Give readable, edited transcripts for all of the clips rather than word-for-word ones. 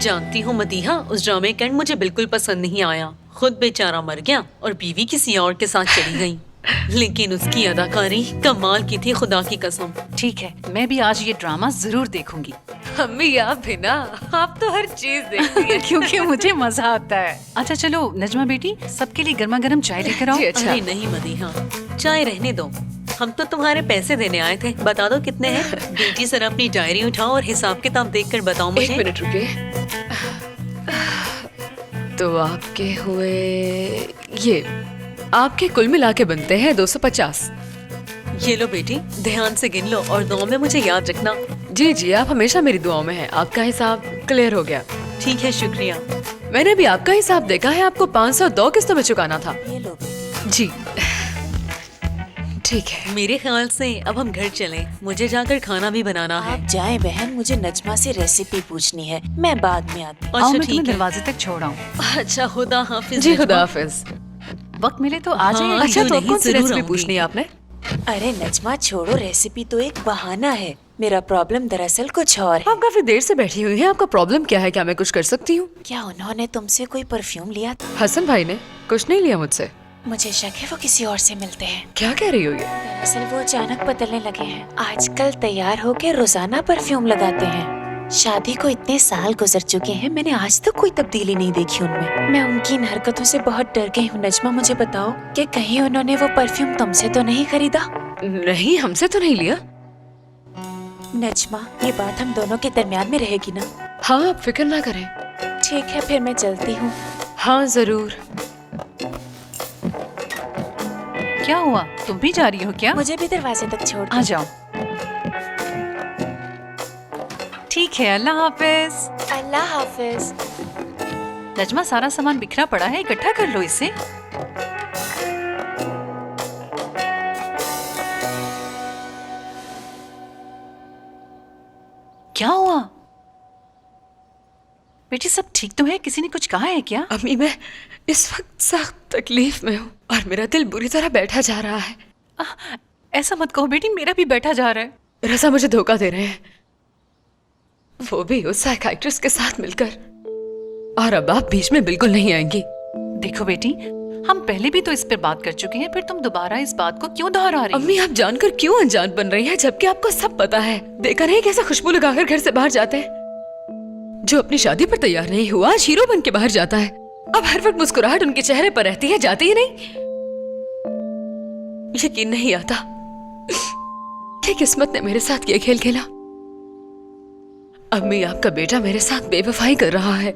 जानती हूँ मदीहा, उस ड्रामे का एंड मुझे बिल्कुल पसंद नहीं आया। खुद बेचारा मर गया और बीवी किसी और के साथ चली गई। लेकिन उसकी अदाकारी कमाल की थी, खुदा की कसम। ठीक है, मैं भी आज ये ड्रामा जरूर देखूंगी। अम्मी आप भी ना, आप तो हर चीज देखती हैं। क्योंकि मुझे मजा आता है। अच्छा चलो नजमा बेटी, सबके लिए गर्मा गर्म चाय लेकर आओ। जी, अच्छा। अरे नहीं मदीहा, चाय रहने दो, हम तो तुम्हारे पैसे देने आए थे। बता दो कितने हैं। बेटी सर अपनी डायरी उठाओ और हिसाब किताब देखकर बताओ मुझे। 1 मिनट रुकिए। तो आपके हुए, ये आपके कुल मिला के बनते हैं 250। ये लो बेटी, ध्यान से गिन लो और दुआ में मुझे याद रखना। जी जी, आप हमेशा मेरी दुआओं में हैं। आपका हिसाब क्लियर हो गया। ठीक है, शुक्रिया। मैंने भी आपका हिसाब देखा है, आपको 502 किस्तों में चुकाना था। ये लो बेटी। जी ठीक है। मेरे ख्याल से अब हम घर चलें, मुझे जाकर खाना भी बनाना है। आप जाएं बहन, मुझे नजमा से रेसिपी पूछनी है, मैं बाद में आती हूँ। आओ, अच्छा मैं तुम्हें ठीक है। दरवाजे तक छोड़ आऊं। अच्छा, खुदा हाफिज। जी नजमा। खुदा हाफिज। वक्त मिले तो आ जाइए। हाँ, अच्छा क्यों तो नहीं, कौन सी जरूर रेसिपी आऊंगी। पूछनी है आपने? अरे नजमा छोड़ो, रेसिपी तो एक बहाना है, मेरा प्रॉब्लम दरअसल कुछ और है। आप काफी देर से बैठी हुई हैं, आपका प्रॉब्लम क्या है? क्या मैं कुछ कर सकती हूँ? क्या उन्होंने तुमसे कोई परफ्यूम लिया था? हसन भाई ने कुछ नहीं लिया मुझसे। मुझे शक है वो किसी और से मिलते हैं। क्या कह रही हो ये? दरअसल वो अचानक बदलने लगे हैं, आजकल तैयार होके रोजाना परफ्यूम लगाते हैं। शादी को इतने साल गुजर चुके हैं, मैंने आज तक कोई तब्दीली नहीं देखी उनमें। मैं उनकी इन हरकतों से बहुत डर गई हूँ। नजमा मुझे बताओ कि कहीं उन्होंने वो परफ्यूम तुमसे तो नहीं खरीदा? नहीं, हमसे तो नहीं लिया। नजमा, ये बात हम दोनों के दरमियान में रहेगी ना? हाँ आप फिक्र ना करें। ठीक है, फिर मैं चलती हूँ। हाँ जरूर। क्या हुआ, तुम भी जा रही हो क्या? मुझे भी दरवाजे तक छोड़ आ जाओ। ठीक है, अल्लाह हाफिज। अल्लाह हाफिज। नजमा, सारा सामान बिखरा पड़ा है, इकट्ठा कर लो इसे। क्या हुआ बेटी, सब ठीक तो है? किसी ने कुछ कहा है क्या? अम्मी मैं इस वक्त सख्त तकलीफ में हूँ और मेरा दिल बुरी तरह बैठा जा रहा है। ऐसा मत कहो बेटी, मेरा भी बैठा जा रहा है। रज़ा मुझे धोखा दे रहे हैं, वो भी उस साइकाइट्रिस्ट के साथ मिलकर, और अब आप बीच में बिल्कुल नहीं आएंगी। देखो बेटी, हम पहले भी तो इस पर बात कर चुके हैं, फिर तुम दोबारा इस बात को क्यों दोहरा रही हो? अम्मी आप जानकर क्यों अनजान बन रही हैं, जबकि आपको सब पता है। देखा नहीं कैसा खुशबू लगाकर घर से बाहर जाते हैं? जो अपनी शादी पर तैयार नहीं हुआ आज हीरो बन के बाहर जाता है। अब हर वक्त मुस्कुराहट उनके चेहरे पर रहती है, जाती ही नहीं। यकीन नहीं आता कि किस्मत ने मेरे साथ ये खेल खेला। अम्मी आपका बेटा मेरे साथ बेवफाई कर रहा है।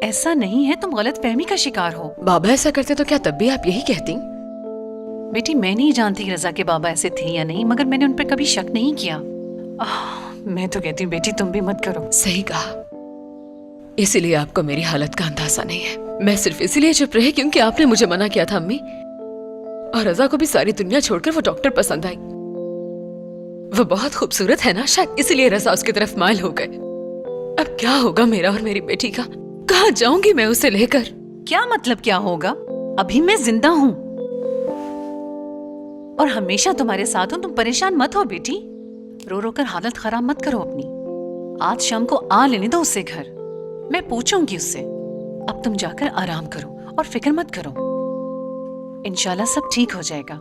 ऐसा नहीं है, तुम गलत फहमी का शिकार हो। बाबा ऐसा करते तो क्या तब भी आप यही कहती? बेटी मैं नहीं जानती रजा के बाबा ऐसे थे या नहीं, मगर मैंने उन पर कभी शक नहीं किया। मैं तो कहती हूँ बेटी तुम भी मत करो। सही कहा, इसीलिए आपको मेरी हालत का अंदाजा नहीं है। मैं सिर्फ इसीलिए चुप रही क्योंकि आपने मुझे मना किया था अम्मी। और रजा को भी सारी दुनिया छोड़कर वो डॉक्टर पसंद आई। वो बहुत खूबसूरत है ना, शायद इसीलिए रजा उसकी तरफ माइल हो गए। अब क्या होगा मेरा और मेरी बेटी का? कहाँ जाऊंगी मैं उसे लेकर? क्या मतलब क्या होगा? अभी मैं जिंदा हूँ और हमेशा तुम्हारे साथ हूँ, तुम परेशान मत हो बेटी। रो रो कर हालत खराब मत करो अपनी। आज शाम को आ लेने दो उसे घर, मैं पूछूंगी उससे। अब तुम जाकर आराम करो और फिक्र मत करो, इंशाल्लाह सब ठीक हो जाएगा।